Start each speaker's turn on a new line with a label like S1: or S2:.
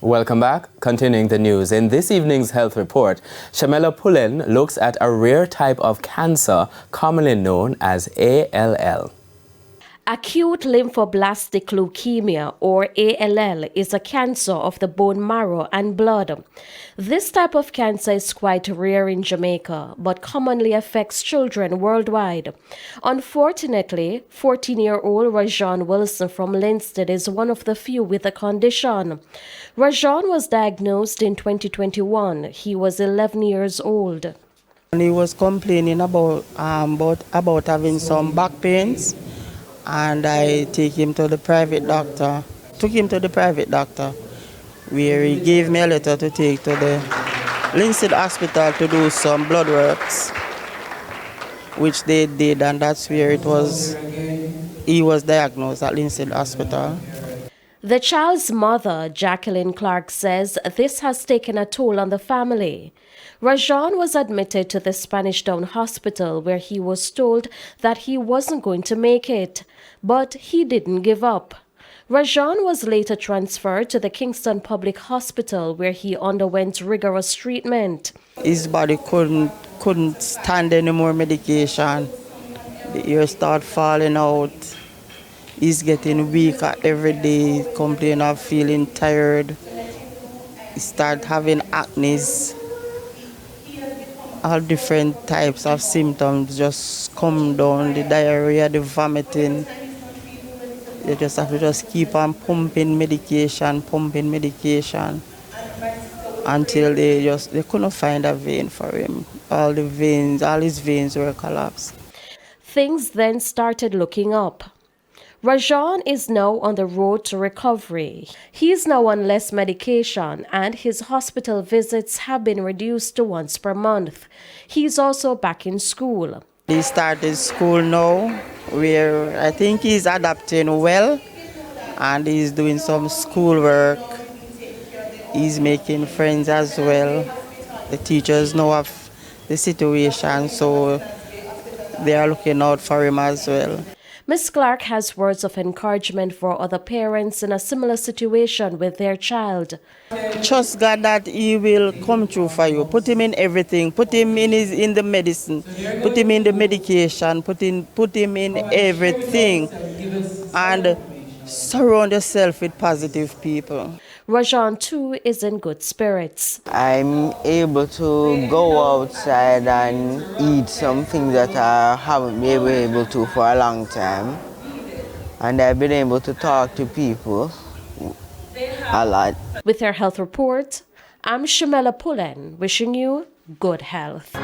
S1: Welcome back. Continuing the news. In this evening's health report, Shamela Pullen looks at a rare type of cancer commonly known as ALL.
S2: Acute lymphoblastic leukemia, or ALL, is a cancer of the bone marrow and blood. This type of cancer is quite rare in Jamaica, but commonly affects children worldwide. Unfortunately, 14-year-old Rajon Wilson from Linstead is one of the few with the condition. Rajon was diagnosed in 2021. He was 11 years old.
S3: He was complaining about having some back pains. And I took him to the private doctor, where he gave me a letter to take to the Linstead Hospital to do some blood works, which they did, and that's where he was diagnosed at Linstead Hospital.
S2: The child's mother, Jacqueline Clark, says this has taken a toll on the family. Rajon was admitted to the Spanish Town Hospital where he was told that he wasn't going to make it, but he didn't give up. Rajon was later transferred to the Kingston Public Hospital where he underwent rigorous treatment.
S3: His body couldn't stand any more medication. The ear started falling out. He's getting weaker every day, complaining of feeling tired. He started having acne. All different types of symptoms just come down, the diarrhea, the vomiting. They just have to keep on pumping medication until they couldn't find a vein for him. All his veins were collapsed.
S2: Things then started looking up. Rajon is now on the road to recovery. He is now on less medication and his hospital visits have been reduced to once per month. He is also back in school.
S3: He started school now, where I think he's adapting well and he's doing some schoolwork. He's making friends as well. The teachers know of the situation, so they are looking out for him as well.
S2: Ms. Clark has words of encouragement for other parents in a similar situation with their child.
S3: Trust God that He will come through for you. Put him in everything. Put him in the medicine. Put him in the medication. Put him in everything. And surround yourself with positive people.
S2: Rajon too is in good spirits.
S4: I'm able to go outside and eat something that I haven't been able to for a long time. And I've been able to talk to people a lot.
S2: With your health report, I'm Shamela Pullen, wishing you good health.